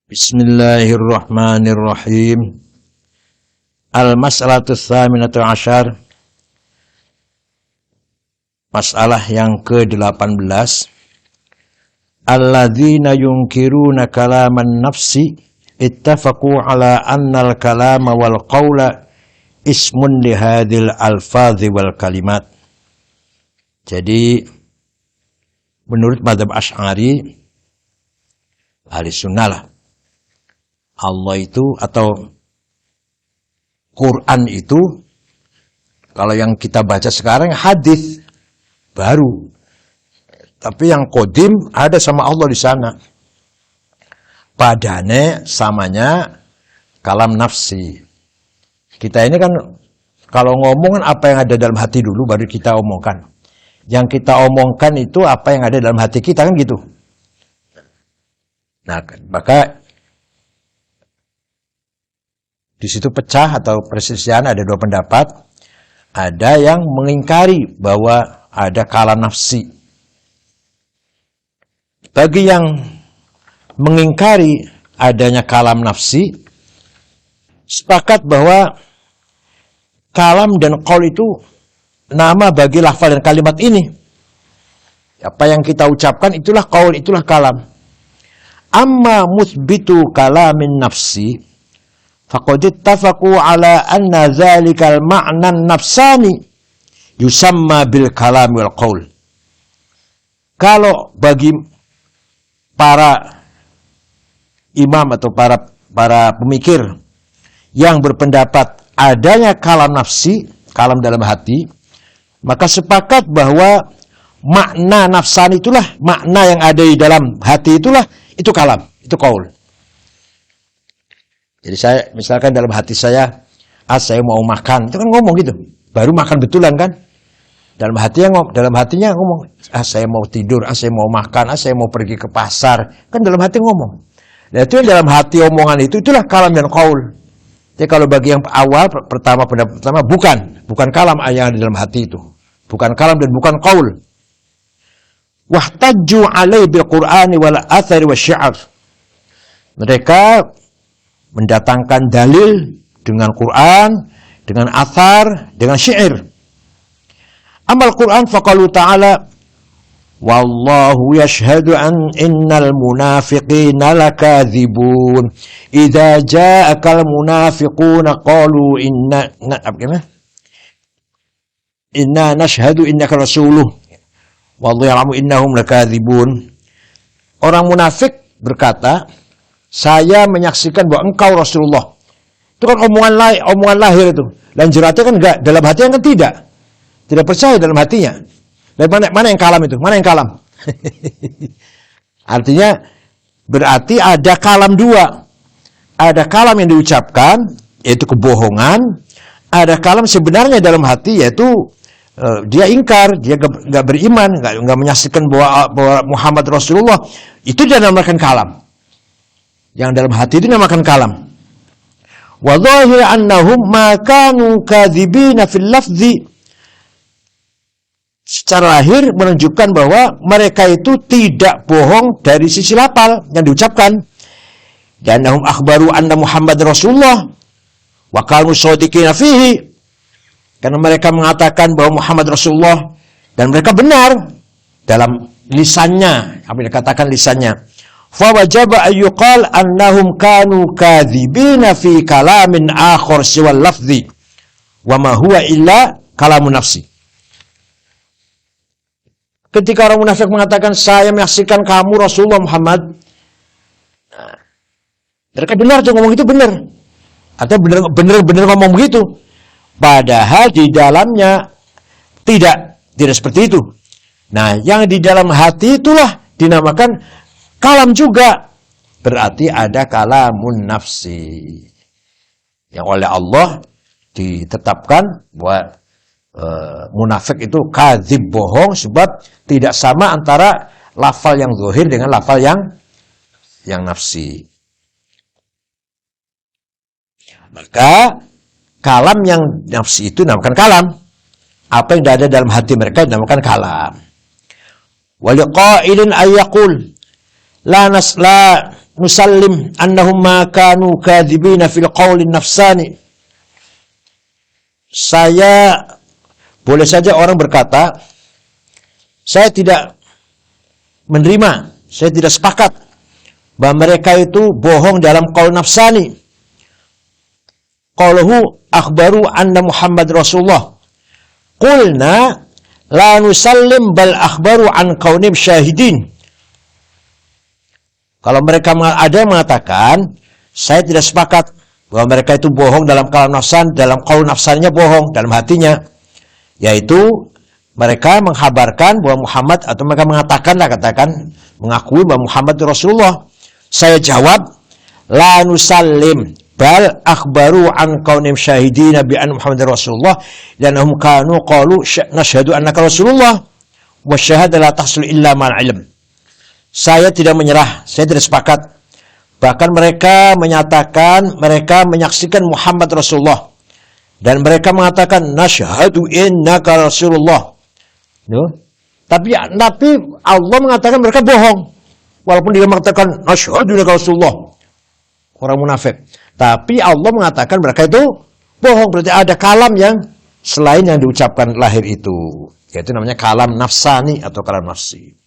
Bismillahirrahmanirrahim. Al-mas'alatu tsaminatu asyar. Masalah yang ke-18. Alladzina yunkiruna kalaman nafsi ittafaqu ala annal kalama wal qawla ismun lihadil alfazi wal kalimat. Jadi menurut mazhab Asy'ari, ahli sunnah lah, Allah itu atau Quran itu, kalau yang kita baca sekarang hadis baru, tapi yang qadim ada sama Allah di sana. Padane samanya kalam nafsi. Kita ini kan kalau ngomong apa yang ada dalam hati dulu baru kita omongkan. Yang kita omongkan itu apa yang ada dalam hati kita, kan gitu. Nah, maka di situ pecah atau perselisihan, ada dua pendapat. Ada yang mengingkari bahwa ada kalam nafsi. Bagi yang mengingkari adanya kalam nafsi, sepakat bahwa kalam dan qaul itu nama bagi lafal dan kalimat ini. Apa yang kita ucapkan itulah qaul, itulah kalam. Amma muthbitu kalamin nafsi, faqad ittafaqu ala anna dzalikal ma'na nafsani yusamma bil kalam wal qaul. Kalau bagi para imam atau para pemikir yang berpendapat adanya kalam nafsi, kalam dalam hati, maka sepakat bahwa makna nafsani itulah, makna yang ada di dalam hati itulah, itu kalam, itu qaul. Jadi saya, misalkan dalam hati saya, saya mau makan, itu kan ngomong gitu. Baru makan betulan kan? Dalam hatinya ngomong, saya mau tidur, saya mau makan, saya mau pergi ke pasar. Kan dalam hati ngomong. Nah, itu yang dalam hati omongan itu, itulah kalam dan qaul. Jadi kalau bagi yang awal, pendapat pertama, bukan kalam yang ada dalam hati itu. Bukan kalam dan bukan qaul. Wahtajju alaihi bil Qur'ani wal athari wasyi'r. Mereka mendatangkan dalil dengan Quran, dengan athar, dengan syair. Amal Quran faqalu ta'ala, wallahu yashhadu an innal munafiqina lakadzibun idza ja'akal munafiquna qalu inna nashhadu innaka rasuluh wallahu ya'lamu innahum lakadzibun. Orang munafik berkata, saya menyaksikan bahwa engkau Rasulullah. Itu kan omongan lahir itu. Dan jeratnya kan enggak, dalam hatinya kan tidak. Tidak percaya dalam hatinya. Dan mana yang kalam itu? Mana yang kalam? Artinya berarti ada kalam dua. Ada kalam yang diucapkan, yaitu kebohongan. Ada kalam sebenarnya dalam hati, yaitu dia ingkar, dia enggak beriman, enggak menyaksikan bahwa Muhammad Rasulullah. Itu dia namakan kalam. Yang dalam hati itu namakan kalam. Wa dhahir annahum ma kanu kadzibina fil lafzi. Secara lahir menunjukkan bahwa mereka itu tidak bohong dari sisi lafal yang diucapkan. Dan annahum akhbaru anna Muhammad Rasulullah wa kanu shadiqina fihi. Karena mereka mengatakan bahwa Muhammad Rasulullah, dan mereka benar dalam lisannya, apa yang dikatakan lisannya. Fa wajaba ayyuqal annahum kanu kadzibina fi kalamin akhar siwal lafzi wa ma huwa illa kalamun nafsi. Ketika orang munafik mengatakan saya menyaksikan kamu Rasulullah Muhammad, mereka benar tuh ngomong itu benar. Atau benar ngomong begitu. Padahal di dalamnya tidak seperti itu. Nah, yang di dalam hati itulah dinamakan kalam juga. Berarti ada kalamun nafsi. Yang oleh Allah ditetapkan bahwa munafik itu kadzib, bohong, sebab tidak sama antara lafal yang zahir dengan lafal yang nafsi. Maka kalam yang nafsi itu dinamakan kalam. Apa yang ada dalam hati mereka dinamakan kalam. Waliqailin ayyaqul la nusallim annahum ma kanu kadzibina fil qauli nafsani. Boleh saja orang berkata, saya tidak menerima, saya tidak sepakat bahwa mereka itu bohong dalam qaul nafsani. Qaluhu akhbaru anna Muhammad Rasulullah. Qulna la nusallim bal akhbaru an kaunim syahidin. Kalau mereka ada yang mengatakan, saya tidak sepakat bahwa mereka itu bohong dalam kalam nafsan, dalam qaul nafsannya bohong, dalam hatinya. Yaitu mereka menghabarkan bahwa Muhammad, atau mereka mengakui bahwa Muhammad itu Rasulullah. Saya jawab, la nusallim bal akhbaru an kaunim syahidina bi anna Muhammad Rasulullah lanahum kanu qalu nashhadu annaka Rasulullah wa syahada la tahsul illa ma'al ilm. Saya tidak menyerah, saya tidak sepakat. Bahkan mereka menyatakan, mereka menyaksikan Muhammad Rasulullah. Dan mereka mengatakan, nashhadu innaka Rasulullah. Tapi Allah mengatakan mereka bohong. Walaupun dia mengatakan, nashhadu innaka Rasulullah. Orang munafik. Tapi Allah mengatakan mereka itu bohong. Berarti ada kalam yang selain yang diucapkan lahir itu. Yaitu namanya kalam nafsani atau kalam nafsi.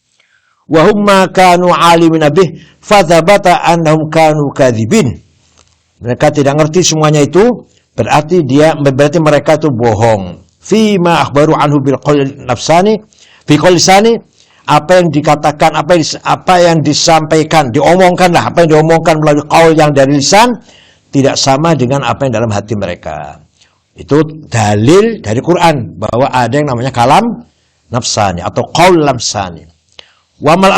Wahum ma kanu alimin bih fadzabata annahum kanu kadzibin. Mereka tidak ngerti semuanya itu, berarti mereka itu bohong. Fi ma akhbaru anhu bil qaul nafsani, fi qaul lisani, apa yang dikatakan, apa yang disampaikan, diomongkanlah, apa yang diomongkan melalui qaul yang dari lisan tidak sama dengan apa yang dalam hati mereka. Itu dalil dari Quran bahwa ada yang namanya kalam nafsani atau qaul nafsani. Wa ammal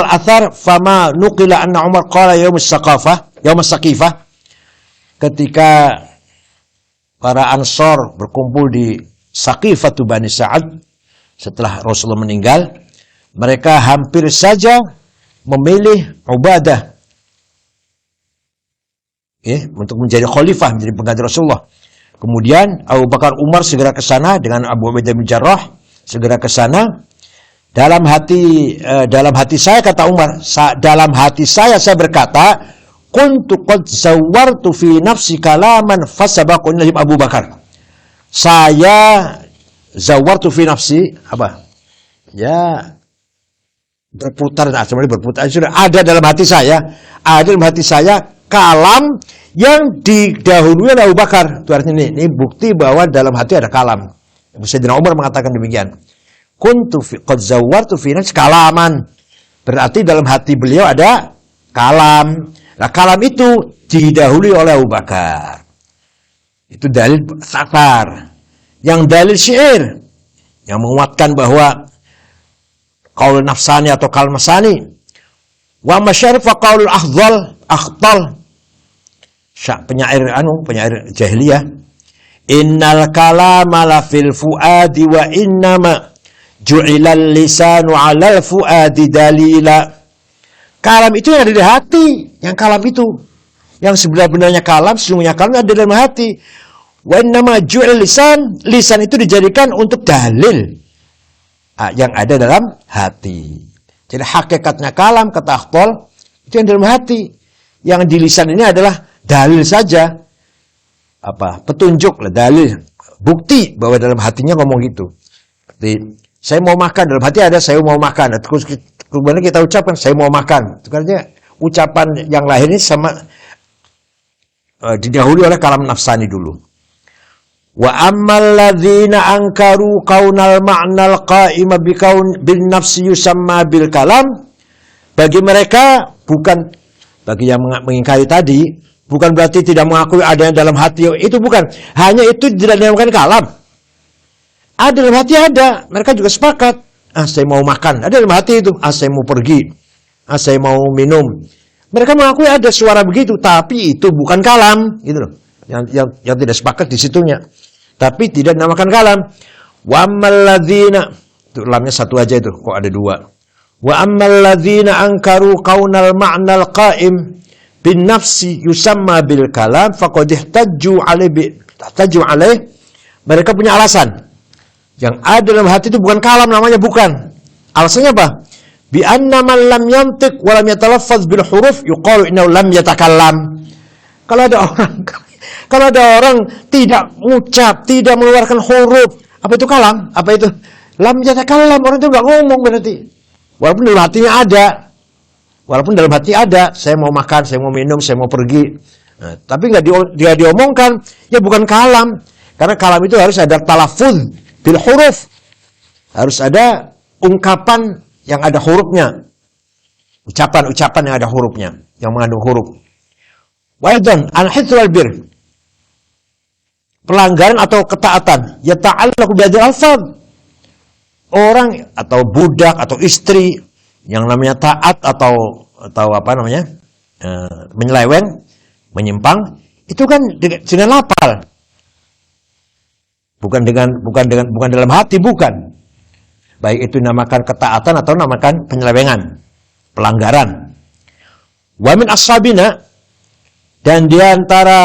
athar fama nuqila anna Umar qala yaum as-saqifah, ketika para Ansor berkumpul di Saqifatu Bani Sa'ad setelah Rasulullah meninggal, mereka hampir saja memilih Ubadah untuk menjadi khalifah, menjadi pengganti Rasulullah. Kemudian Abu Bakar Umar segera ke sana dengan Abu Ubaidah bin Jarrah, segera ke sana. Dalam hati saya, kata Umar, dalam hati saya berkata, kuntu qad zawwartu fi nafsi kalaman fasabaquni Abu Bakar. Saya zawwartu fi nafsi apa? Ya, berputar sudah ada dalam hati saya, kalam yang didahului oleh Abu Bakar. Itu artinya ini bukti bahwa dalam hati ada kalam. Sayyidina Umar mengatakan demikian. Kuntu qad zawwartu fi nafsi kalaman. Berarti dalam hati beliau ada kalam. Nah, kalam itu didahului oleh Abu Bakar. Itu dalil satar. Yang dalil syair yang menguatkan bahwa qaul nafsani atau kalam nafsani. Wa masyarif wa qaulul akhtal. Penyair jahiliyah. Innal kalama la fil fuadi wa innama ju'ilal lisanu 'alal fuadi dalila. Kalam itu yang ada di hati, yang kalam itu. Yang sebenarnya kalam, sesungguhnya kalam ada dalam hati. Wa innama ju'ilal lisan itu dijadikan untuk dalil yang ada dalam hati. Jadi hakikatnya kalam, kata Akhtol, itu yang dalam hati. Yang di lisan ini adalah dalil saja. Petunjuk lah, dalil, bukti bahwa dalam hatinya ngomong gitu. Seperti saya mau makan, dalam hati ada saya mau makan. Kemudian kita ucapkan saya mau makan. Itu karena ucapan yang lahir ini sama didahului oleh kalam nafsani dulu. Wa ammal ladzina ankaru kaunal ma'nal qa'ima bin nafsi yusamma bil kalam. Bagi mereka, bagi yang mengingkari tadi, bukan berarti tidak mengakui adanya dalam hati. Itu bukan. Hanya itu tidak dinamakan kalam. Ada dalam hati ada. Mereka juga sepakat. Saya mau makan. Ada dalam hati itu. Saya mau pergi. Saya mau minum. Mereka mengakui ada suara begitu. Tapi itu bukan kalam. Gitu loh. Yang tidak sepakat di situnya. Tapi tidak dinamakan kalam. Wa ammal ladzina. Itu lamnya satu aja itu. Kok ada dua. Wa ammal ladzina ankaru kaunal ma'nal qa'im bin nafsi yusamma bil kalam faqad ihtajju alaih. Mereka punya alasan. Yang ada dalam hati itu bukan kalam, namanya bukan. Alasannya apa? bi anna man lam yantiq wa lam yatalaffaz bil huruf yuqalu innahu lam yatakallam. Kalau ada orang tidak ucap, tidak mengeluarkan huruf, apa itu kalam? Apa itu? Lam yatakallam, orang itu enggak ngomong berarti. Walaupun dalam hatinya ada. Walaupun dalam hati ada, saya mau makan, saya mau minum, saya mau pergi. Nah, tapi nggak diomongkan, ya bukan kalam. Karena kalam itu harus ada talafuz bil huruf. Harus ada ungkapan yang ada hurufnya. Ucapan-ucapan yang ada hurufnya, yang mengandung huruf. Wa aidan al-hithru al-bir. Pelanggaran atau ketaatan, ya ta'allaqu bi hadhil alfaz. Orang atau budak atau istri yang namanya taat atau apa namanya? Menyeleweng, menyimpang, itu kan dengan lafal. Bukan dalam hati, bukan. Baik itu namakan ketaatan atau namakan penyelewengan, pelanggaran. Wa min ashabina, dan di antara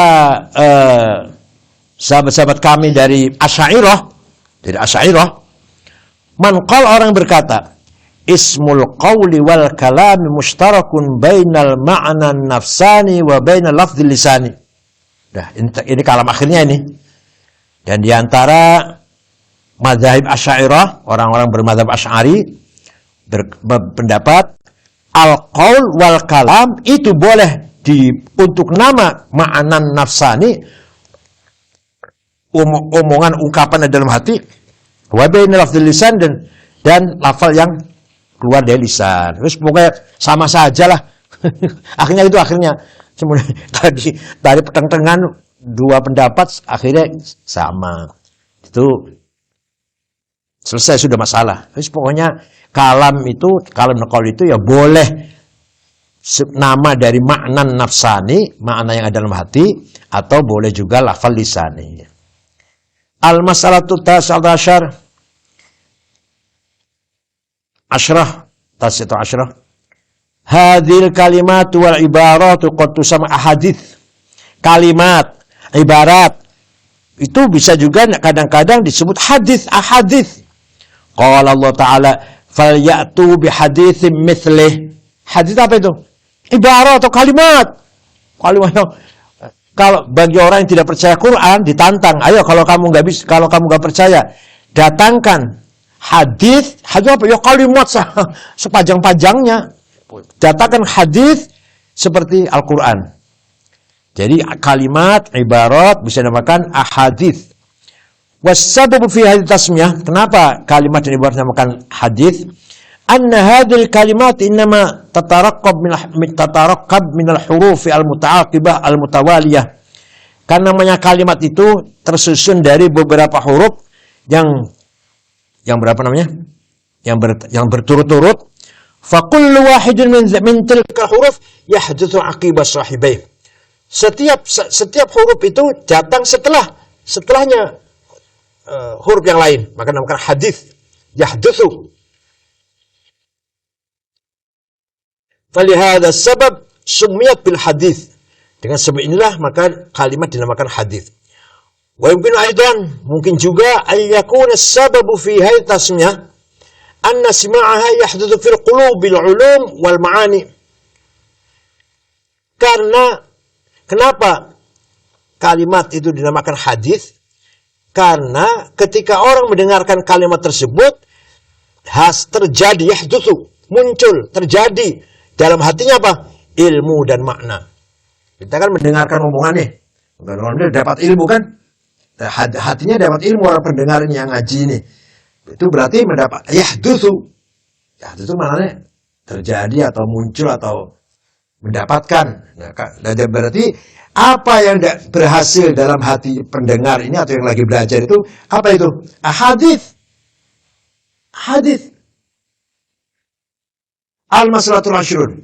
sahabat-sahabat kami dari Asy'ariyah, man qala, orang berkata, ismul qawli wal kalami mushtarakun bainal ma'na nafsani wa bainal lafdhil lisani. Nah, ini kalam akhirnya ini. Dan di antara mazhab Asy'ariyah, orang-orang bermadzhab Asy'ari berpendapat al-qaul wal kalam itu boleh untuk nama ma'nan nafsani, omongan ungkapan dalam hati, wa bainal lafdhil lisan, dan lafal yang keluar dari lisan. Terus pokoknya sama saja lah. Akhirnya cuma tadi petang-tengan dua pendapat akhirnya sama. Itu selesai sudah masalah. Terus pokoknya kalam naqal itu ya boleh nama dari makna nafsani, makna yang ada dalam hati, atau boleh juga lafal lisani. Al-mas'alatu tasi'ata asyarah. Hadhil kalimat wal ibaratu qad tusamma ahadits. Kalimat, ibarat itu bisa juga kadang-kadang disebut hadis, ahadits. Qala Allah Ta'ala, falyatu bihaditsin mithlih. Hadis apa itu? Ibarat atau kalimat. Kalau bagi orang yang tidak percaya Quran ditantang, ayo kalau kamu nggak percaya, datangkan hadis apa? Ya kalimat sepanjang-panjangnya. Datangkan hadis seperti Al-Quran. Jadi kalimat, ibarat bisa dinamakan ahadits. Wassababu fi hadhihi tasmiyah, kenapa kalimat dan ibarat dinamakan hadis? Anna hadhil kalimat innama tatarakkab min al-huruf al-muta'aqibah al-mutawaliyah. Karena namanya kalimat itu tersusun dari beberapa huruf yang berapa namanya? Yang berturut-turut. Fa kullu wahidin min tilka huruf yahdutsu aqibah sahibaih. Setiap huruf itu datang setelahnya huruf yang lain, maka dinamakan hadis, yahdutsu. Falihada sabab sumiyat bil hadis. Dengan sebab inilah maka kalimat dinamakan hadis. Wa yumkin aidan, mungkin juga ayyakuna sababu fi hadhihi tasmiyah anna sima'aha yahdutsu fil qulubil ulum wal ma'ani. Karena kenapa kalimat itu dinamakan hadis? Karena ketika orang mendengarkan kalimat tersebut terjadi yahdutsu, muncul, terjadi dalam hatinya apa? Ilmu dan makna. Kita kan mendengarkan omongan nih. Orang dapat ilmu kan? Hatinya dapat ilmu orang pendengar ini yang ngaji ini. Itu berarti mendapat yahdutsu. Yahdutsu maknanya terjadi atau muncul atau mendapatkan. Nah, berarti apa yang berhasil dalam hati pendengar ini atau yang lagi belajar itu apa itu? Hadis. Hadis. Al-mas'alatul asyrun.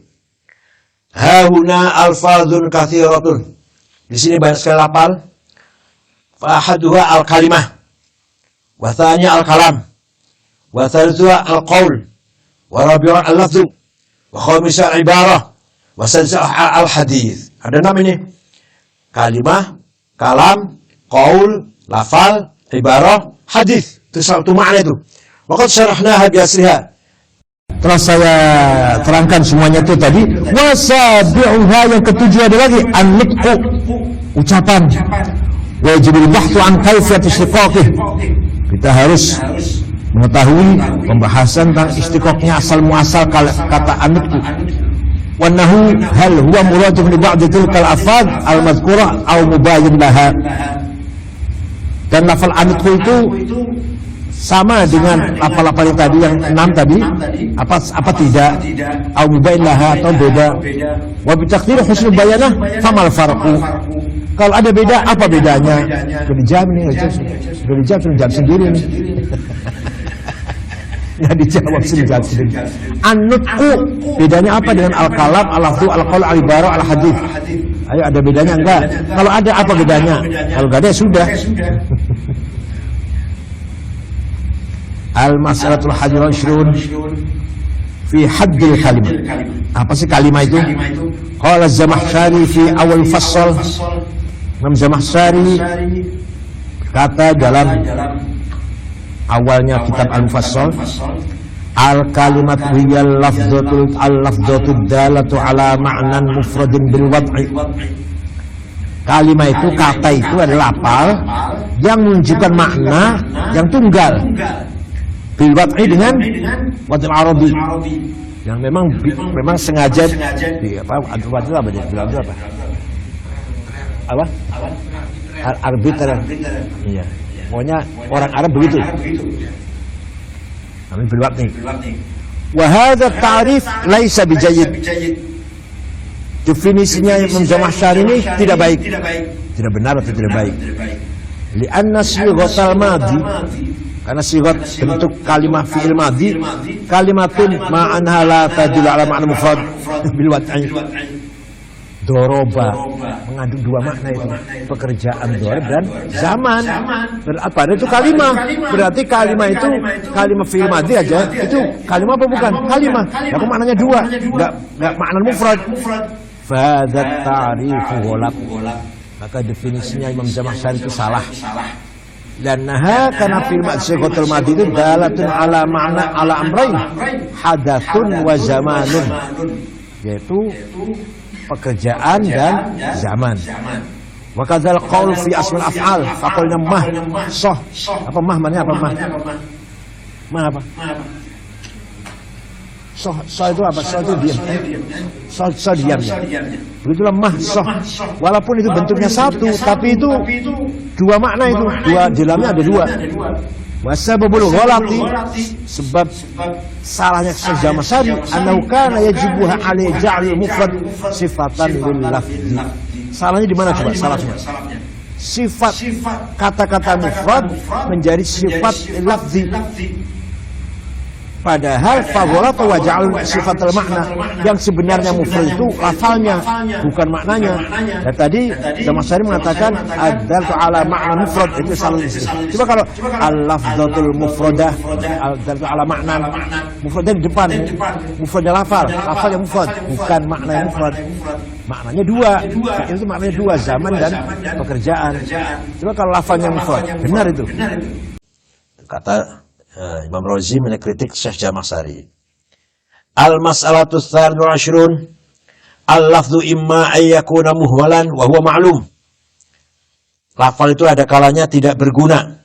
Hahuna alfazun katsiratun. Di sini banyak sekali lafal. Fa ahaduha al-kalimah. Wa tsaniya al-kalam. Wa tsalitsuha al-qaul. Wa rabi'uha al-lafzu. Wa khamisha al-ibarah. Wa sadisuha al-hadits. Ada 6 ini. Kalimah, kalam, qaul, lafal, ibarah, hadis. Itu satu makna itu. Wa qad syarahnaha bi asriha. telah saya terangkan semuanya itu tadi. Wasabi'uha, yang ketujuh ada lagi an-nutqu, ucapan. Wajibul bahthu an kaifiyat istiqaqih, kita harus mengetahui pembahasan tentang istiqaqnya, asal muasal kata an-nutqu. Wanahu hal huwa muradun li ba'd tilkal afad al-madhkurah aw mubayyin laha. Dan lafal an-nutqu itu sama dengan lafal-lafal yang tadi, yang 6 tadi, apa tidak, au mubayyin laha, atau beda. Wa bi taqdir husnul bayanah famal farqu, kalau ada beda apa bedanya? Sudah dijawab nih, sudah dijawab sendiri nih. Nggak dijawab sendiri. An-nutqu bedanya apa dengan al-kalam, al-lafzu, al-qaul, al-ibarah, al-hadits? Ayo, ada bedanya enggak? Kalau ada apa bedanya? Kalau enggak ada ya sudah. Al-mas'alatul hadirat syurun fi haddil kalimah. Apa sih kalimah itu? Qala Az-Zamakhsyari fi awal fasal. Imam Zamakhsyari kata dalam awalnya kitab Al-Mufassal, al-kalimat hiyal lafdzatul dalatu ala ma'nan mufradin bil wad'i. Kalimah itu, kata itu adalah lafal yang menunjukkan makna yang tunggal bil wad'i, dengan wad'il arabi, yang memang sengaja di apa, apa dia bilang itu apa arbiter, iya, pokoknya orang Arab begitu. Amin bil wad'i. Wa hadha ta'rif laisa bijayyid. Definisinya Imam Zamakhsyari ini tidak baik, tidak benar atau tidak baik. Li'anna sighatal madhi, karena sighat bentuk kalimat fi'il madhi, kalimatun ma'anha la tadullu ala ma'na mufrad bil wad'i. Doroba mengandung dua makna itu, pekerjaan dorob dan zaman. Apa itu kalimah? Berarti kalimah itu kalimah fi'il madhi aja, itu kalimah apa bukan? Kalimah. Tapi maknanya dua, enggak makna mufrad. Fadat ta'rifu ghalab. Maka definisinya Imam Zamakhsyari itu salah. Dan karena fi'il sighatul madhi itu dalatun ala makna ala amrayn, hadatsun wa zamanun, yaitu pekerjaan dan zaman. Wa kadzal qaul fi asmil af'al, faqulna mah soh. Apa mah, mana apa mah? Mah apa? Soh itu apa? Soh itu diam. Soh diamnya. Begitulah mah soh. Walaupun itu bentuknya satu, tapi itu dua makna itu. Dua, di dalamnya ada dua. Wasababul ghalati, sebab salahnya Syekh Zamakhsyari, annahu kana yajibuha alaihi ja'lul mufrad sifatan lil lafzi. Salahnya di mana coba? Salahnya sifat kata-kata mufrad menjadi sifat lafzi. Padahal faghalata wa ja'al sifatul makna, yang sebenarnya mufrad itu lafalnya, bukan maknanya. Dan tadi Zamakhsyari mengatakan ad-dalatu ala makna mufrad, itu salah. Coba kalau al-lafzatul mufradah, ad-dalatu ala makna, mufradnya di depan, mufradnya lafal yang mufrad, bukan makna yang mufrad. Maknanya dua, itu maknanya dua, zaman dan pekerjaan. Coba kalau lafalnya mufrad, benar itu. Kata Imam Razi mengkritik Syekh Zamakhsyari. Al-mas'alatu tsani'atu asyrun, al-lafdhu imma ayyakuna muhmalan wa huwa ma'lum. Lafal itu ada kalanya tidak berguna,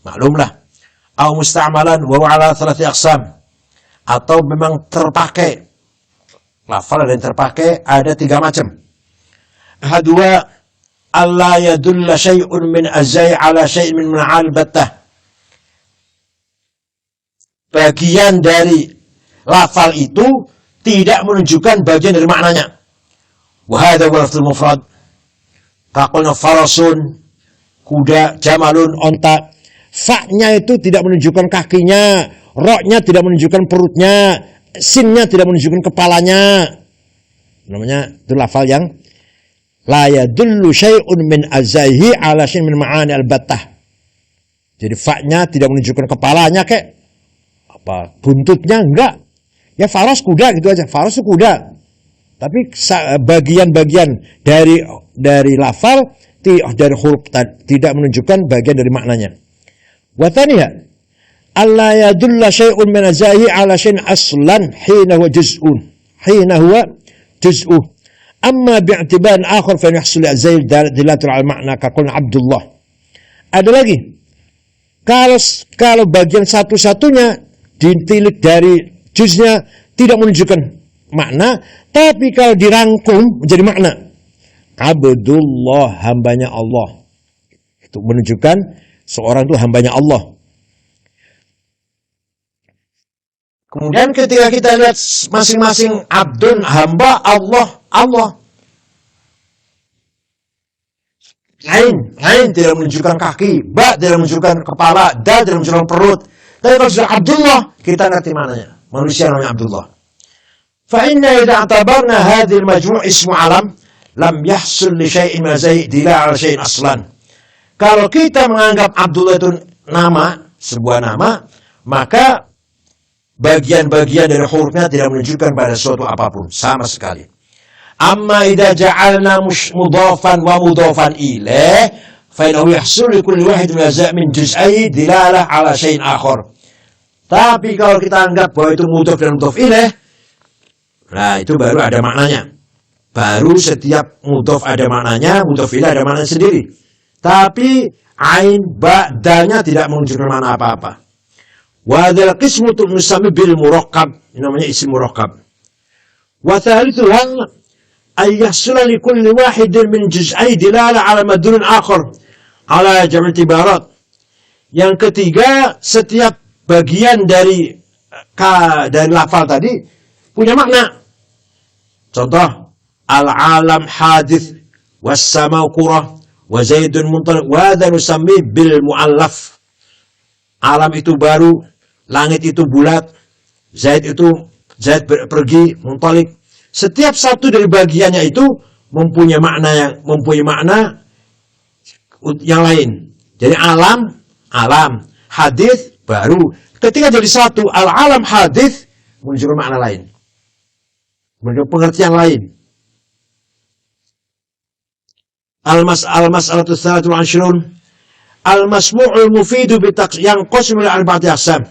maklumlah. Au musta'malan wa huwa ala thalathi aqsam, atau memang terpakai. Lafal ada yang terpakai, ada tiga macam. Hadwa alla yadulla syai'un min azai ala syai'in min ma'al battah. Bagian dari lafal itu tidak menunjukkan bagian dari maknanya. Wa hadha huwa lafzul mufrad. Taqulna farasun, kuda, jamalun, onta. Fa-nya itu tidak menunjukkan kakinya, ro-nya tidak menunjukkan perutnya, sin-nya tidak menunjukkan kepalanya. Namanya itu lafal yang la yadullu syai'un min azaihi ala syai'in min ma'ani al-battah. Jadi fa-nya tidak menunjukkan kepalanya kayak apa, buntutnya enggak. Ya faras kuda gitu aja. Faras itu kuda. Tapi bagian-bagian dari lafal, dari huruf tidak menunjukkan bagian dari maknanya. Wa thaniya alla yadulla syai'un min azaihi ala syai'in aslan hina huwa juz'un amma bi'tibar akhar fa yahsul azai dilatu al makna kaqul Abdullah. Ada lagi, kalau bagian satu-satunya ditilik dari juznya tidak menunjukkan makna, tapi kalau dirangkum menjadi makna. Abdullah, hambanya Allah. Itu menunjukkan seorang itu hambanya Allah. Kemudian ketika kita lihat masing-masing abdun, hamba, Allah. Ain tidak menunjukkan kaki, ba tidak menunjukkan kepala, da tidak menunjukkan perut. Tapi kalau sudah Abdullah, kita ngerti maknanya. Manusia namanya Abdullah. Fa inna idza atabarna hadhihi al-majmu' ismu alam lam yahsul li syai'in ma zai dila ala syai'in aslan. Kalau kita menganggap Abdullah itu nama, sebuah nama, maka bagian-bagian dari hurufnya tidak menunjukkan pada suatu apapun sama sekali. Amma idza ja'alna mudhafan wa mudhafan ilaih fa innahu yahsul li kulli wahid min juz'ai dilalah ala syai'in akhar. Tapi kalau kita anggap bahwa itu mudhaf dan mudhaf ilaih, nah itu baru ada maknanya. Baru setiap mudhaf ada maknanya, mudhaf ilaih ada maknanya sendiri. Tapi ain, ba, dalnya tidak menunjukkan makna apa-apa. Wa hadzal qismu tusammi bil murakkab, namanya isim murakkab. Wa thalithuha ay yahsula li kulli wahidin min juz'ai dilala ala madlul akhar ala jam' i'tibarat. Yang ketiga, setiap bagian dari lafal tadi punya makna. Contoh, al-alam hadith was-samau qurah wa zaidun muntaliq wa hadha nusammi bil muallaf. Alam itu baru, langit itu bulat, Zaid pergi, muntaliq. Setiap satu dari bagiannya itu mempunyai makna yang lain. Jadi alam, hadis baru. Ketika jadi satu, al-alam hadis menunjukkan makna lain, menunjukkan pengertian lain. Al-mas'alatu tsalatsatu wal 'ashrun al-masmu'ul mufidu yang qasmu li arba'ati aqsam.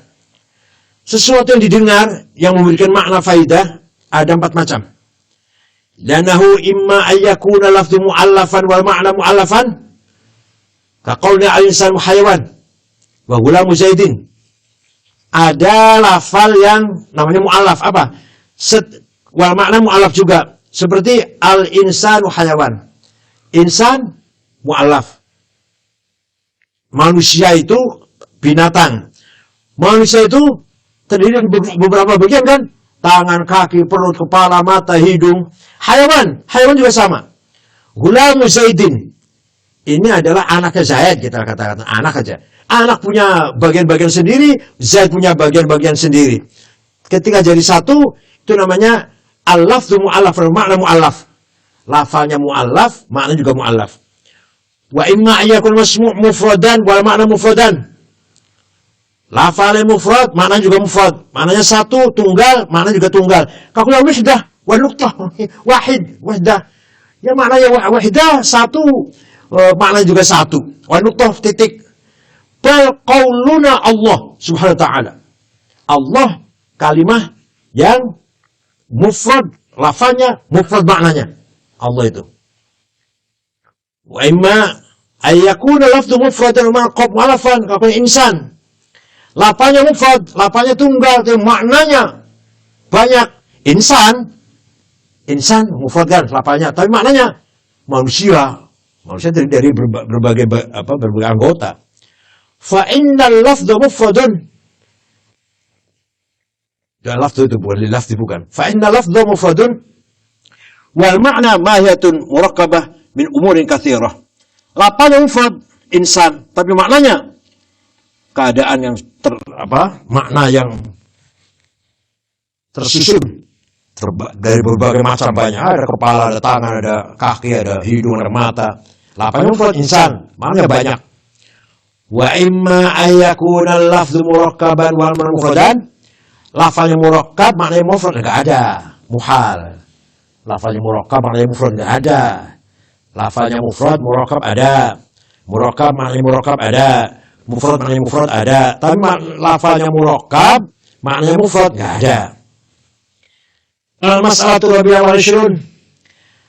Sesuatu yang didengar yang memberikan makna faidah ada 4 macam. Lanahu imma ayyakuna lafdhu mu'allafan wal ma'na mu'allafan ka qauli al-insanu hayawan wa gulamu zaidin. Ada lafal yang namanya mu'allaf, apa? Wal makna mu'allaf juga, seperti al-insanu hayawan. Insan mu'allaf. Manusia itu binatang. Manusia itu terdiri dari beberapa bagian kan? Tangan, kaki, perut, kepala, mata, hidung. Hayawan juga sama. Gulamu Zaidin. Ini adalah anaknya Zaid, kita katakan anak aja. Anak punya bagian-bagian sendiri, Zaid punya bagian-bagian sendiri. Ketika jadi satu, itu namanya al-lafdhu mu'allaf, makna mu'allaf. Lafalnya mu'allaf, makna juga mu'allaf. Wa imma ayyakun masmu' mufradan wal makna mufradan. Lafalnya mufrad, maknanya juga mufrad. Maknanya satu, tunggal, maknanya juga tunggal. Kakulah wahdah, wa nuqtah, wahdah. Ya maknanya wahdah, satu, maknanya juga satu. Wa nuqtah, titik. Bal qauluna Allah subhanahu wa ta'ala. Allah, kalimah yang mufrad, lafalnya mufrad maknanya. Allah itu. Wa imma ayyakuna lafdhu mufradan wa ma'qab mu'allafan kakulah insan. Lafalnya mufrad, lafalnya tunggal, maknanya banyak. Insan mufrad kan lafalnya, tapi maknanya manusia dari berbagai anggota. Fa innal lafdha mufradun. Dan lafdhu itu bukan. Fa innal lafdha mufradun wal makna mahiyatun murakkabah min umurin katsirah. Lafalnya mufrad insan, tapi maknanya keadaan yang makna yang tersusun dari berbagai macam, banyak. Ada kepala, ada tangan, ada kaki, ada hidung, ada mata. Lafalnya mufrad insan, maknanya banyak. Wa imma ayyakuna al-lafdhu murakkaban wal makna mufradan. Lafalnya murakkab, maknanya mufrad enggak ada, muhal. Lafalnya murakkab, maknanya mufrad enggak ada. Lafalnya mufrad, murakkab ada. Murakkab, maknanya murakkab ada. Mufrad maknanya mufrad ada, tapi lafalnya murakkab, maknanya mufrad nggak ada. Al-mas'alatu rabi'ah wal 20.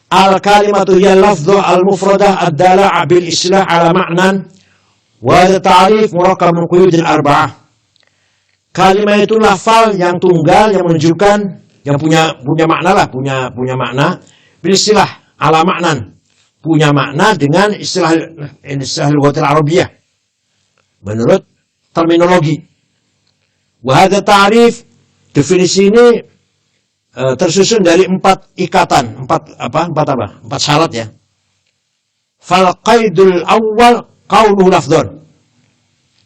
Al-kalimatu hiya al-lafdhu al-mufradah ad-dala' bil islah ala ma'nan wa hadha ta'rif murakkab min quyud al-arba'ah. Kalimat itu lafal yang tunggal yang menunjukkan yang punya makna lah, punya makna bil istilah ala ma'nan. Punya makna dengan istilah lughatil arabiyyah. Menurut terminologi. Wa hadha ta'rif, definisi ini tersusun dari 4 ikatan, 4 syarat ya. Fal qaidul awal qauluhu lafdhun.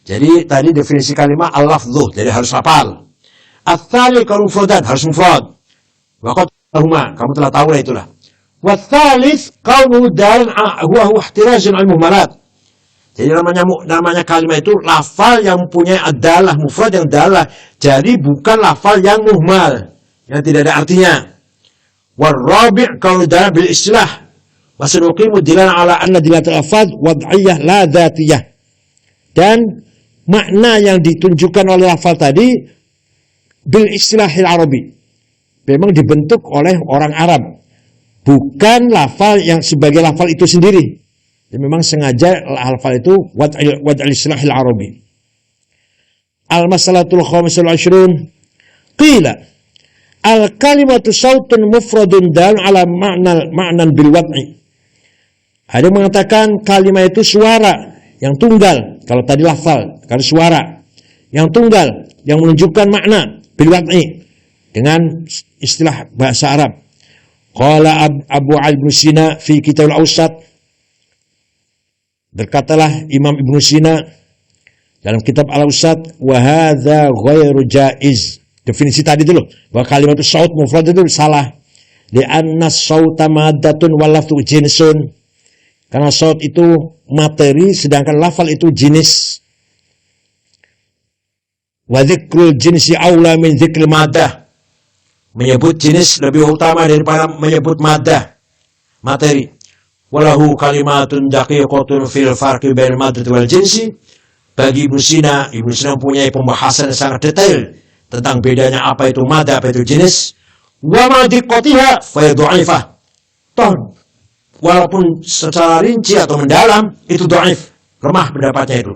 Jadi tadi definisi kalimat al-lafdhu, jadi harus lafal. Ats-tsani qaul mufradan, harus mufrad. Wa qad huma, kamu telah tahu lah itulah. Wa tsalits qauluhu dalan huwa ihtirazun al-muhmalat. Jadi namanya kalimat itu lafal yang punya adalah mufrad yang dalah. Jadi bukan lafal yang muhmal, yang tidak ada artinya. Warabi' qaul dalan bil islah. Wa sanuqimu dilan ala anna dilatul alfaz wad'iyyah la dzatiyah. Dan makna yang ditunjukkan oleh lafal tadi bil istilahil arabi, memang dibentuk oleh orang Arab, bukan lafal yang sebagai lafal itu sendiri. Ya, memang sengaja lafal itu wad'il istilahil arabi. Al-masalatul khamisul 20. Qila al-kalimatu sautun mufradun dal ala ma'nan bil wad'i. Ada yang mengatakan kalimat itu suara yang tunggal, kalau tadi lafal, kalau suara yang tunggal yang menunjukkan makna bil wad'i dengan istilah bahasa Arab. Qala Abu Ibn Sina fi Kitab al-Awsat, berkatalah Imam Ibn Sina dalam kitab al-Awsat, wa hadza ghairu jaiz. Definisi tadi dulu, bahwa kalimat saut mufrad itu salah. Li'anna sauta maddatun wal lafzu jinsun. Karena saut itu materi, sedangkan lafal itu jenis. Wa dzikrul jinsi aula min dzikril maddah. Menyebut jenis lebih utama daripada menyebut maddah, materi. Walahu kalimatun daqiqatun fil farqi bainal maddati wal jinsi. Bagi Ibnu Sina mempunyai pembahasan yang sangat detail tentang bedanya apa itu maddah, apa itu jenis. Wa ma diqqatiha fa dhaifah. Walaupun secara rinci atau mendalam itu dhaif, lemah pendapatnya itu.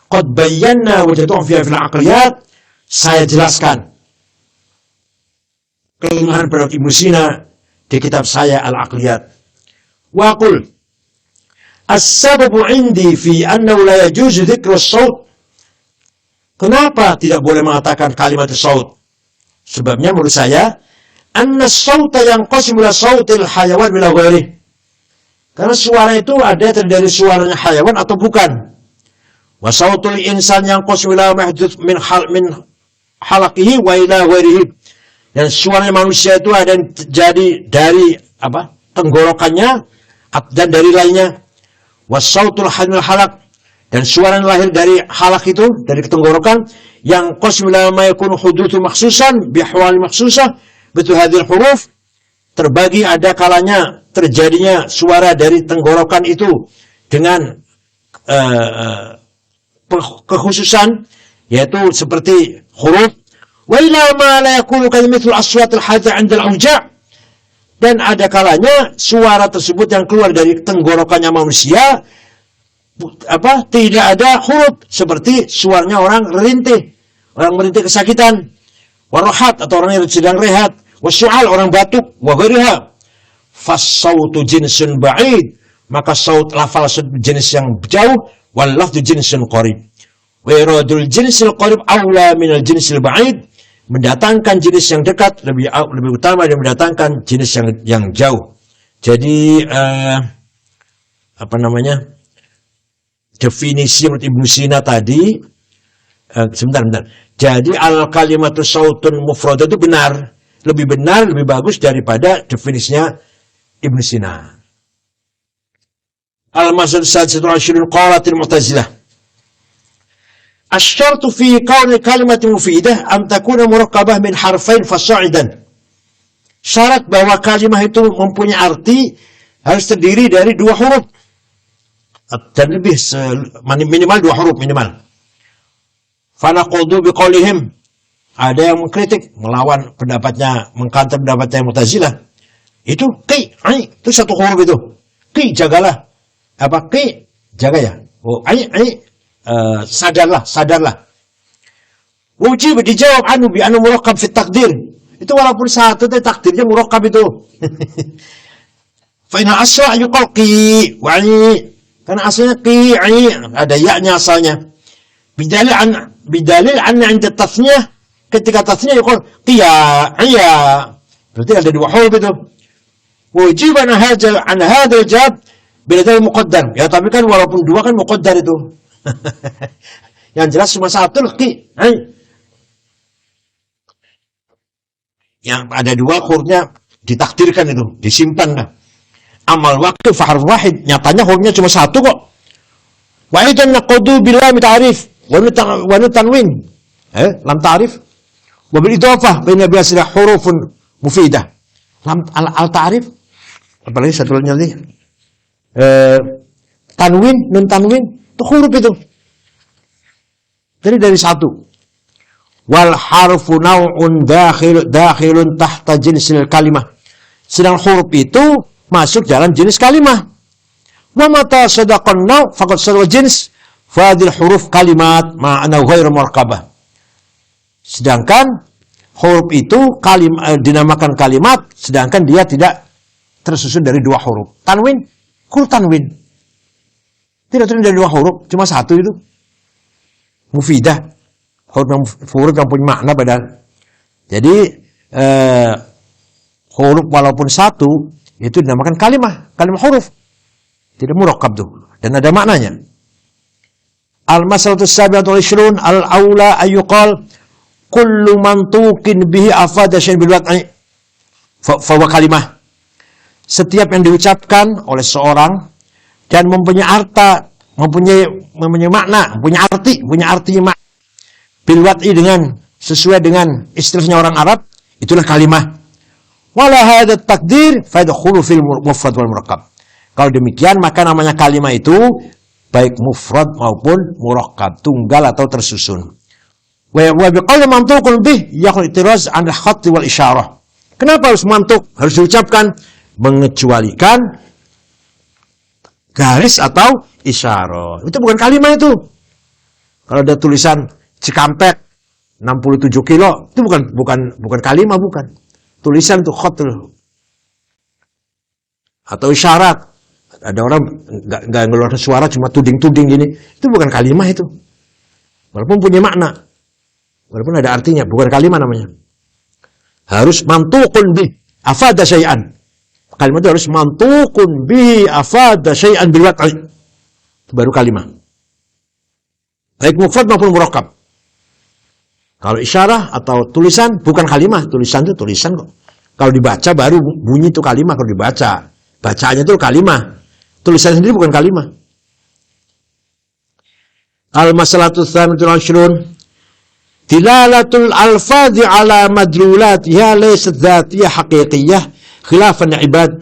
Qad bayyana wajadun fi al-aqliyat, saya jelaskan kelemahan pendapat Ibnu Sina di kitab saya Al-Aqliyat. Wa qul as-sababu indi fi annahu la yajuzu dzikru as-saut. Kenapa tidak boleh mengatakan kalimat saut? Sebabnya menurut saya anna as-sauta yanqasimu ila sautil hayawan bila ghairihi. Karena suara itu ada dari suaranya hayawan atau bukan. Wa sautul insan yanqasimu ila mahdud min halaqihi wa ila ghairihi. Dan suaranya manusia itu ada yang jadi dari tenggorokannya dan dari lainnya. Wasautul halak, dan suara yang lahir dari halak itu, dari tenggorokan, yang qasmila ma yakunu hudutsu makhsusan bi ahwal makhsusah betul hadil huruf, terbagi ada kalanya terjadinya suara dari tenggorokan itu dengan kekhususan, yaitu seperti huruf. Wa ila ma la yakunu kalimatu al-aswat al-hadza 'inda al-awja', dan ada kalanya suara tersebut yang keluar dari tenggorokannya manusia tidak ada huruf, seperti suaranya orang merintih kesakitan, warahat atau orang yang sedang rehat, wasyu'al orang batuk, wa ghairiha. Fas-sautu jinsun ba'id, maka saut lafal jenis yang jauh, wal lafdu jinsun qarib. Wa iradul jinsil qarib aula minal jinsil ba'id, mendatangkan jenis yang dekat lebih utama dari mendatangkan jenis yang jauh. Jadi definisi menurut Ibnu Sina tadi sebentar. Jadi al-kalimatu sautun mufradah itu benar, lebih bagus daripada definisinya Ibnu Sina. Al-masal sadisatu asyirun qalatil mu'tazilah. Asyartu fi kauni kalimat mufidah an takuna murakkabah min harfain fasa'idan. Syarat bahwa kalimat itu mempunyai arti harus terdiri dari 2 huruf dan lebih, minimal 2 huruf minimal. Fanaqudhu biqaulihim. Ada yang mengkritik, melawan pendapatnya, mengkantar pendapatnya Mu'tazilah. Itu qi, ai, itu satu huruf itu. Qi, jagalah. Apa qi? Jaga ya. Oh, ai, sadarlah, sadarlah. Ujib, dijawab anu bi anu murakkab fit takdir. Itu walaupun satu tapi takdirnya murakkab itu. Fa inna asra yuqal qi wa ai. Karena asalnya qi, ai, ada ya-nya asalnya. Bidalil anna 'inda tasniyah, ketika tasniyah yuqal qiya, iya. Berarti ada dua huruf itu. Wajib an hadzal jawab bila dalil muqaddar. Ya tapi kan walaupun dua kan muqaddar itu. Yang jelas cuma satu qi, ai. Yang ada dua hurufnya ditakdirkan itu, disimpan lah. Amal waktu faharf wahid, nyatanya hurufnya cuma satu kok. Wa idan naqdu bila ta'rif wa tanwin. Lam ta'rif wa bil idhafah baina biasila hurufun mufidah. Lam al ta'rif apalagi satu lagi tanwin, nun tanwin itu huruf itu. Jadi dari satu. Wal harfu naw'un dakhilun tahta jinsil kalimah. Sedang huruf itu masuk dalam jenis kalimah. Wa mata sadaqan naw faqad sarwa jins fadil huruf kalimat ma'ana ghairu murakkabah. Sedangkan huruf itu dinamakan kalimat sedangkan dia tidak tersusun dari dua huruf. Tanwin, huruf tanwin. Tidak terdiri dari dua huruf, cuma satu itu. Mufidah. Huruf yang punya makna padahal. Jadi huruf walaupun satu itu dinamakan kalimah huruf. Tidak murakkab tuh dan ada maknanya. Al-mas'alatu as-sabi'atu wal-'ishrun al-aula ayyuqal kullu mantuqin bihi afada syai'an bil wad'i fa huwa kalimah. Setiap yang diucapkan oleh seorang dan mempunyai makna, punya arti makna bil wad'i dengan sesuai dengan istilahnya orang Arab, itulah kalimah. Wala hadha takdir fa yadkhulu fil mufrad wal murakkab. Kalau demikian maka namanya kalimah itu baik mufrad maupun murakkab, tunggal atau tersusun. Wa biqauli mantuqun bih yaqul itiraz an al-khatt wal isyarah. Kenapa harus mantuk? Harus diucapkan mengecualikan garis atau isyarah. Itu bukan kalimah itu. Kalau ada tulisan Cikampek 67 kilo, itu bukan kalimah, bukan. Tulisan tuh khat tuh. Atau isyarat. Ada orang enggak ngeluarin suara cuma tuding-tuding gini. Itu bukan kalimah itu. Walaupun punya makna. Walaupun ada artinya, bukan kalimah namanya. Harus mantuqun bi afada syai'an. Kalimat itu harus mantuqun bi afada syai'an bil wad'i. Itu baru kalimah. Baik mufrad maupun murakkab. Kalau isyarah atau tulisan bukan kalimah, tulisan itu tulisan kok. Kalau dibaca baru bunyi itu kalimah kalau dibaca. Bacaannya itu kalimah. Tulisan sendiri bukan kalimah. Al-mas'alatu tsaminatu wal 'ishrun dilalatul alfadhi ala madlulatiha laysat dzatiyyah haqiqiyyah khilafan ibad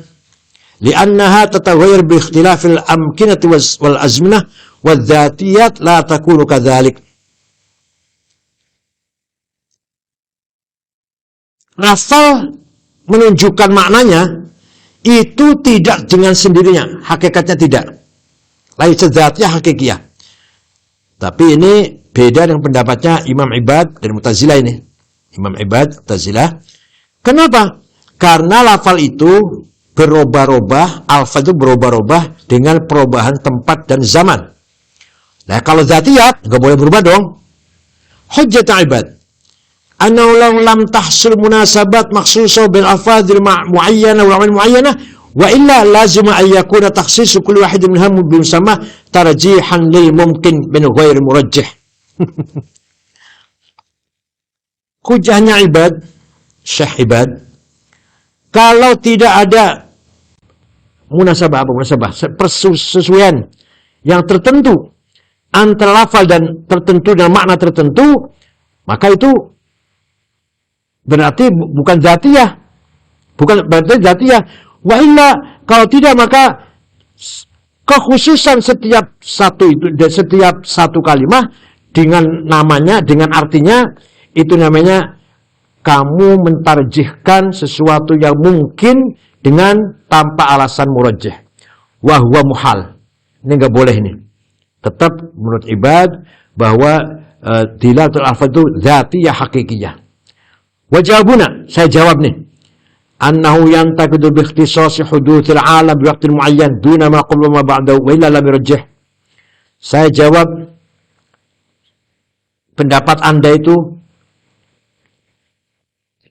li'annaha tataghayyar bi ikhtilafil amkinati wal azminah wal dzatiyat la takunu kadzalik. Lafal menunjukkan maknanya itu tidak dengan sendirinya, hakikatnya tidak. Laisat dzatiyah hakikiyah. Tapi ini beda dengan pendapatnya Imam Ibad dan Mu'tazilah ini. Imam Ibad, Mu'tazilah. Kenapa? Karena lafal itu berubah-ubah, alfa itu berubah-ubah dengan perubahan tempat dan zaman. Nah, kalau dzatiyat enggak boleh berubah dong. Hujjat Ibad annahu law lam tahsul munasabat makhsusah bil afadil muayyana wa amal muayyana wa illa lazima an yakuna takhsisu kulli wahidin minhum bi musamma tarjihan lil mumkin min ghairi murajjih. Hujahnya Ibad, Syekh Ibad, kalau tidak ada munasabah persesuaian yang tertentu antara lafal dan tertentu dan makna tertentu, maka itu berarti bukan dzatiyah. Bukan berarti dzatiyah. Wa illa kalau tidak maka kekhususan setiap satu kalimat dengan namanya, dengan artinya, itu namanya kamu mentarjihkan sesuatu yang mungkin dengan tanpa alasan murajjah. Wahwa muhal. Ini nggak boleh ini. Tetap menurut ibad bahwa dilalatul alfaz itu zatiyah hakikiyah. Wajabuna, saya jawab nih. Annahu yantaqidu bi ikhtisasi hudutsil alam bi waqtin muayyan duna ma qabla ma ba'dahu wa illa lam yurajjih. Saya jawab pendapat Anda itu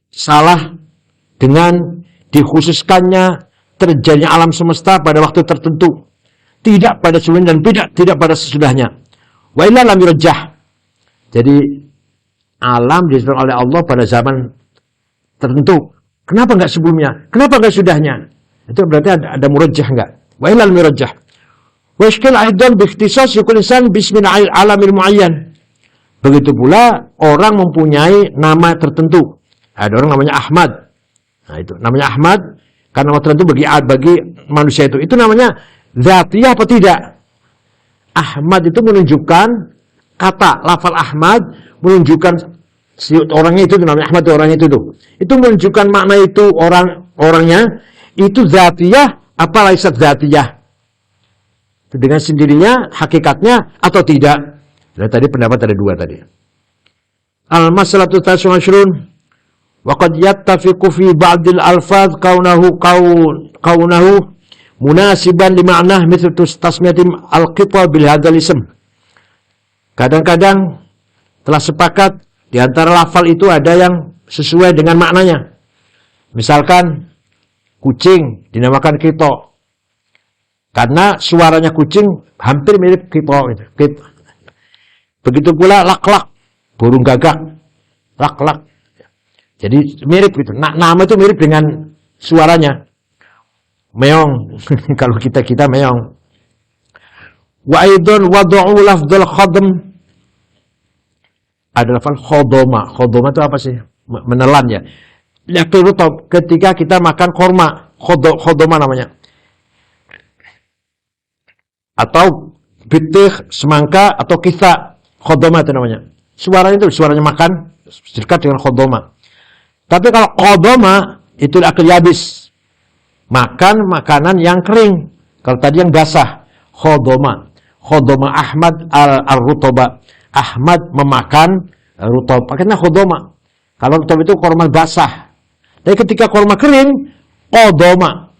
salah dengan dikhususkannya terjadinya alam semesta pada waktu tertentu, tidak pada sebelumnya dan tidak pada sesudahnya. Wa illa lam yurajjah. Jadi alam disebut oleh Allah pada zaman tertentu. Kenapa enggak sebelumnya? Kenapa enggak sudahnya? Itu berarti ada murajjah enggak? Wa illa lam yurajjah. Wa iskal aidan bi ikhtisas kulli insan bismi alamil muayyan. Begitu pula orang mempunyai nama tertentu. Ada orang namanya Ahmad. Nah, itu namanya Ahmad karena nama tertentu bagi manusia itu. Itu namanya zatiyah apa tidak? Ahmad itu menunjukkan kata lafal Ahmad menunjukkan si orangnya itu namanya Ahmad, orangnya itu tuh. Itu menunjukkan makna itu orangnya itu zatiyah apa laisat zatiyah. Dengan sendirinya hakikatnya atau tidak. Nah, tadi pendapat ada dua tadi. Al-mas'alatu tas'ashrun wa qad yattafiqu fi ba'dil alfaz kaunahu munasiban li ma'nah mithlu tasmiyatim al-qita bil hadzal ism. Kadang-kadang telah sepakat di antara lafal itu ada yang sesuai dengan maknanya. Misalkan kucing dinamakan kito karena suaranya kucing hampir mirip kito. Begitu pula lak-lak, burung gagak, lak-lak. Jadi mirip gitu. Nama itu mirip dengan suaranya. Meong, kalau kita meong. Wa aidon wadu'u lafdzul khadm. Ada lafal khodoma. Khodoma itu apa sih? Menelan ya. Ketika kita makan korma, khodoma namanya. Atau bitih, semangka, atau kisah. Khodoma itu namanya. Suaranya makan, dekat dengan khodoma. Tapi kalau khodoma, itu akil yabis. Makan makanan yang kering. Kalau tadi yang basah. Khodoma. Khodoma Ahmad al-rutoba. Ahmad memakan rutob. Pakainya khodoma. Kalau rutob itu korma basah. Tapi ketika korma kering, kodoma.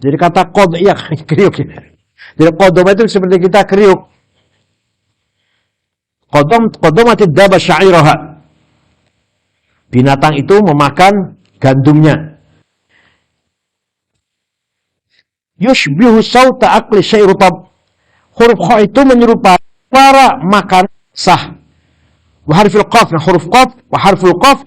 Jadi kata kod, iya kriuk. Jadi kodoma itu seperti kita kriuk. Kodoma tidak syairaha. Binatang itu memakan gandumnya. Yushbihu sawta akli syai' rutab. Huruf kha itu menyerupai suara makan sah. Wa harful qaf, huruf qaf, wa harful qaf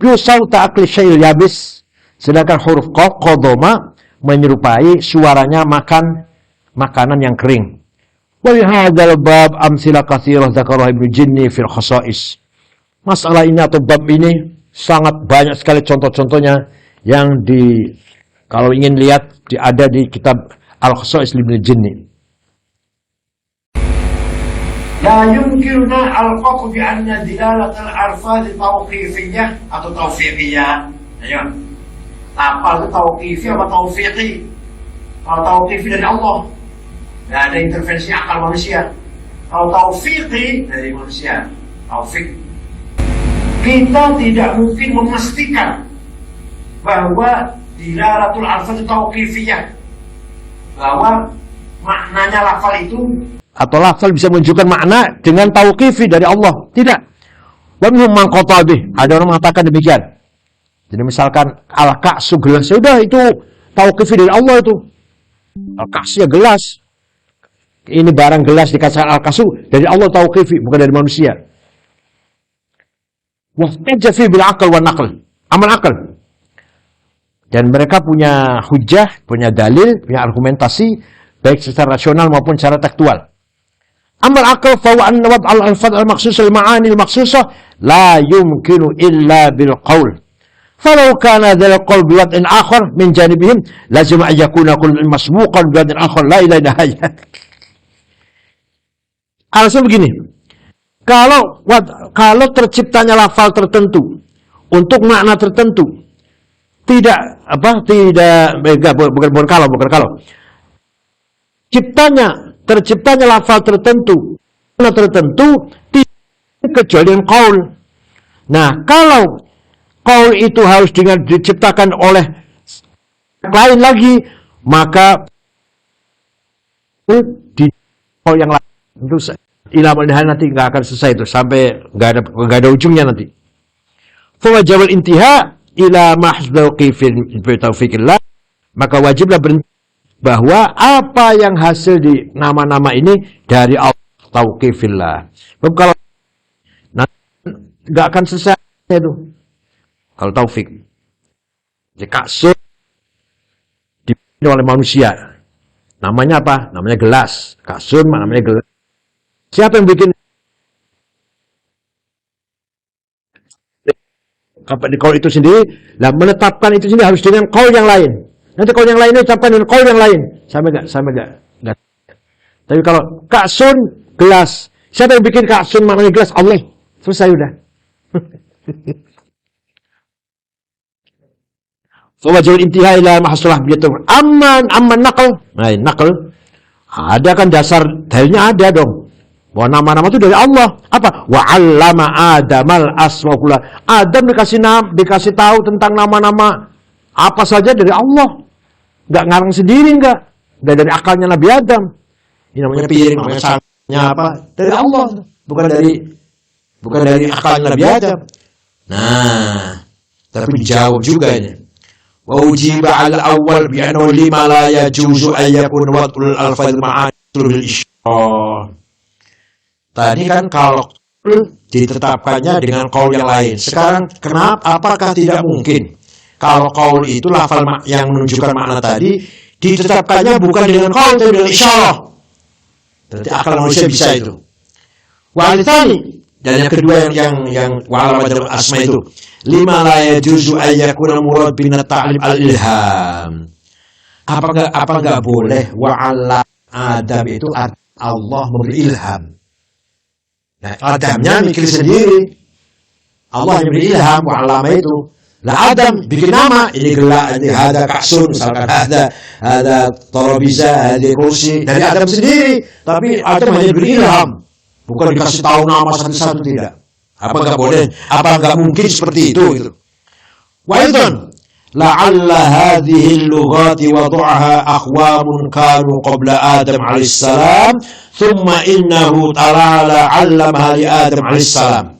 yusauta akli syai'il yabis. Sedangkan huruf qaf qadoma menyerupai suaranya makan makanan yang kering. Wa li hadzal bab amsila katsirah dzakaraha Ibnu Jinni fil khasa'is. Masalah ini atau bab ini sangat banyak sekali contoh-contohnya yang kalau ingin lihat ada di kitab Al-Khasa'is Ibnu Jinni. La yumkinuna al-qawlu bi anna dilalat al-alfaz tawqifiyah atau tawfiqiyah. Ayo. Apa itu tawqifi atau tawfiqi? Kalau tawqifi dari Allah, tidak ada intervensi akal manusia. Kalau tawfiqi dari manusia, taufik. Kita tidak mungkin memastikan bahwa dilalatul alfaz tawqifiyah, bahwa maknanya lafal itu atau lafal bisa menunjukkan makna dengan tauqifi dari Allah. Tidak. Wa minhum man qata bih. Ada orang mengatakan demikian. Jadi misalkan al-ka'su gelas, sudah itu tauqifi dari Allah itu. Al-ka'su ya gelas. Ini barang gelas dikatakan al-ka'su dari Allah tauqifi, bukan dari manusia. Wa tajfi bil aql wa naql. Amal akal. Dan mereka punya hujah, punya dalil, punya argumentasi baik secara rasional maupun secara tekstual. Amal akal fawa an wad al-alfaz al-maqsus al-ma'ani al-maqsusah la yumkinu illa bil qaul. Falau kana dzal qaul bi wad'in akhar min janibihim lazim an yakuna qaul masbuqan bi wad'in akhar la ilaha illallah. Alasan begini. Kalau terciptanya lafal tertentu untuk makna tertentu, bukan kalau terciptanya lafal tertentu, makna tertentu tidak kecuali dengan qaul. Nah, kalau qaul itu harus diciptakan oleh lain lagi, maka di qaul yang lain itu ilmu nanti nggak akan selesai itu, sampai nggak ada ujungnya nanti. Fawajibul intiha ila mahdzauqi fi taufiqillah, maka wajiblah berhenti bahwa apa yang hasil di nama-nama ini dari Allah tauqifillah. Kalau nggak akan selesai itu kalau taufik. Jadi kasur dibikin oleh manusia, namanya apa? Namanya gelas. Kasur namanya gelas. Siapa yang bikin? Kalau itu sendiri, lah menetapkan itu sendiri harus dengan qaul yang lain. Nanti qaul yang lainnya ucapkan dengan qaul yang lain. Sama enggak? Tapi kalau ka'sun gelas, siapa yang bikin ka'sun maknanya gelas? Allah. Selesai udah. Fawajibul intiha ila mahsulah begitu. Amman naql. Nah, naql ada kan dasar dalilnya ada dong. Bahwa nama-nama itu dari Allah. Apa? Wa 'allama Adamal asma kullah. Adam dikasih tahu tentang nama-nama apa saja dari Allah. Enggak ngarang sendiri enggak. Enggak dari akalnya Nabi Adam. Ini namanya piring, namanya sarangnya apa? Dari Allah. Bukan dari akalnya Nabi Adam. Nah, tapi dijawab juga ini. Wa ujiba 'ala al-awwal bi annahu lima la yajuzu an yakuna wad'ul alfaz ma'atul bil isyarah. Tadi kan kalau ditetapkannya dengan qaul yang lain. Sekarang apakah tidak mungkin kalau qaul itu lafal yang menunjukkan makna tadi ditetapkannya bukan dengan qaul tapi dengan isyarah. Berarti akal manusia bisa itu. Walithani, dan yang kedua yang wa'alamat asma itu, lima la yajuzu an yakuna murad bin ta'lim al-ilham. Apa enggak boleh wa'ala Adam itu Allah memberi ilham. Nah, Adamnya mikir sendiri. Allah yang beri ilham, wa'alama itu. Lah Adam bikin nama, ini gelak, ini ada ka'sun, misalkan ada tarabiza, ada kursi, dari Adam sendiri. Tapi Adam hanya beri ilham, bukan dikasih tahu nama satu-satu, tidak. Apa enggak boleh? Apa enggak mungkin seperti itu? Gitu. Wa aidan la'alla hadhihi al-lughati wada'aha aqwamun kanu qabla Adam alaihi salam thumma innahu ta'ala 'allamaha li Adam alaihi salam.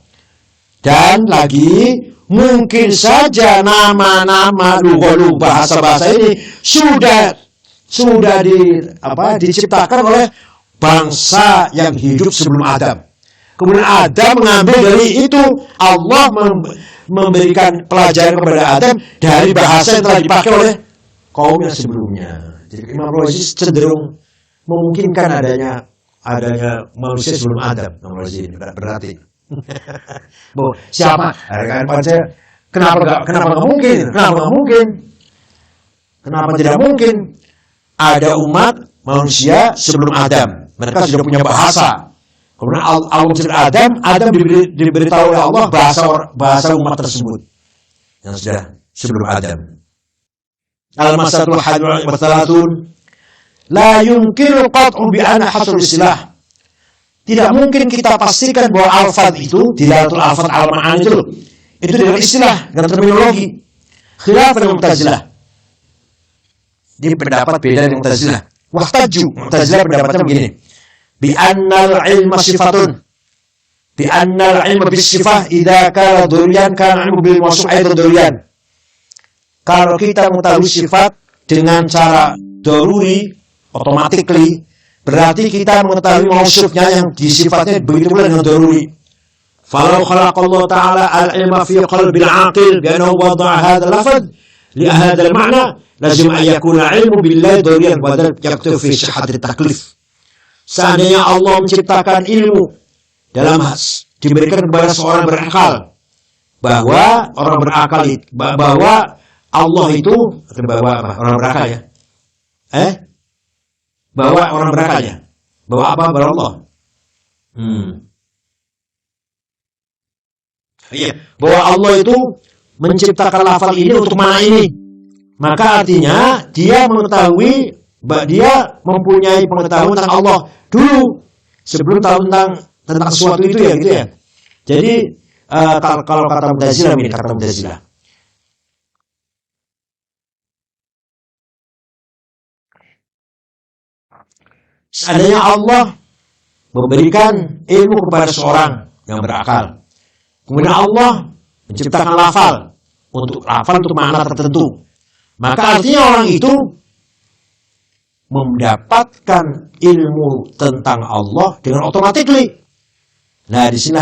Dan lagi mungkin saja nama-nama lugha-lugha bahasa-bahasa ini sudah diciptakan oleh bangsa yang hidup sebelum Adam. Kemudian Adam mengambil dari itu, Allah memberikan pelajaran kepada Adam dari bahasa yang telah dipakai oleh kaumnya sebelumnya. Jadi Imam Razi cenderung memungkinkan adanya manusia sebelum Adam. Imam Razi ini berarti. Siapa? Kenapa nggak mungkin? Kenapa tidak mungkin? Ada umat manusia sebelum Adam. Mereka sudah punya bahasa. Kemudian Allah menciptakan Adam diberitahu oleh Allah bahasa umat tersebut yang sudah sebelum Adam. Al-masalatul hadul masalatun la yumkinu qat'u bi anna hasr istilah. Tidak mungkin kita pastikan bahwa alfaz itu dilalatul alfaz al-ma'ani itu dengan istilah, dengan terminologi. Khilaf dengan Mu'tazilah. Ini pendapat beda dengan Mu'tazilah. Wahtaju Mu'tazilah pendapatnya begini. Bi annal ilma sifatun. Bi annal ilma bisifah idza kana durian kana ilmu bil mawsuf aidan durian. Kalau kita mengetahui sifat dengan cara daruri, automatically, berarti kita mengetahui mausufnya yang disifatnya begitu pula dengan daruri. Falau khalaqallahu ta'ala al-ilma fi qalbil 'aqil bi annahu wada'a hadha al-lafz li hadha al-ma'na lazim an yakuna 'ilmu billahi durian wa dhal yaktu fi sihhat at-taklif. Seandainya Allah menciptakan ilmu dalam diberikan kepada seorang berakal bahwa orang berakal itu bahwa Allah itu bahwa apa? Orang berakal ya. Bahwa orang berakalnya. Bahwa apa? Bahwa Allah. Ya, bahwa Allah itu menciptakan lafal ini untuk mana ini. Maka artinya dia mengetahui, dia mempunyai pengetahuan tentang Allah dulu sebelum tahu tentang sesuatu itu ya gitu ya. Jadi kalau kata Mu'tazilah ini, kata Mu'tazilah, seandainya Allah memberikan ilmu kepada seorang yang berakal, kemudian Allah menciptakan lafal untuk makna tertentu, maka artinya orang itu mendapatkan ilmu tentang Allah dengan otomatis. Nah, di sini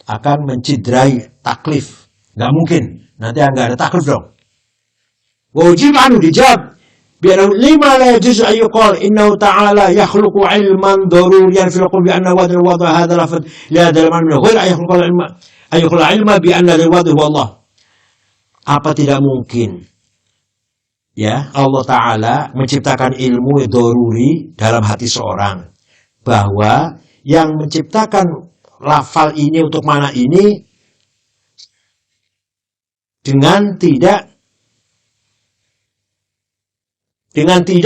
akan menciderai taklif. Nggak mungkin. Nanti nggak ada taklif dong. Wajib dijawab. Biar lima la yajuz ayyuqal innahu ta'ala yakhluqu ilman daruriyan fil qulbi anna wadul wadu hadha lafad li hadha al-man min ghair ayyuqal ilma bi anna al-wadu huwa Allah. Apa tidak mungkin ya Allah Ta'ala menciptakan ilmu daruri dalam hati seorang, bahwa yang menciptakan lafal ini untuk mana ini dengan tidak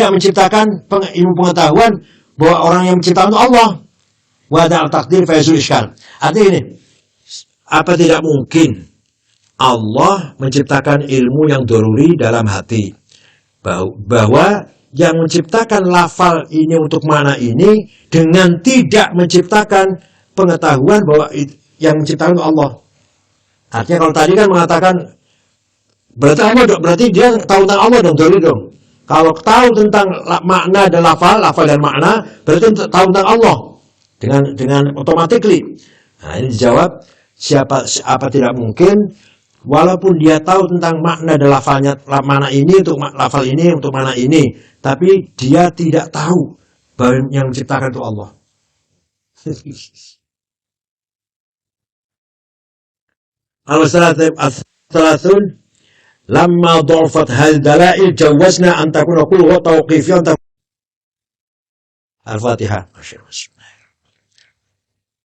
menciptakan ilmu pengetahuan bahwa orang yang menciptakan itu Allah. Wada al-taqdir fa yazul iskal. Artinya ini, apa tidak mungkin Allah menciptakan ilmu yang daruri dalam hati, bahwa yang menciptakan lafal ini untuk mana ini dengan tidak menciptakan pengetahuan bahwa yang menciptakan itu Allah. Artinya kalau tadi kan mengatakan berarti dia tahu tentang Allah dong, daruri dong. Kalau tahu tentang makna dan lafal dan makna, berarti tahu tentang Allah dengan automatically. Nah, ini dijawab, apa tidak mungkin, walaupun dia tahu tentang makna dan lafalnya, mana ini untuk lafal ini untuk mana ini, tapi dia tidak tahu bahwa yang menciptakan itu Allah. Al-Thalathun lamma dha'afat hadhihi dalail jawazna an takuna kulluha tawqifiyyan. Al-Fatihah.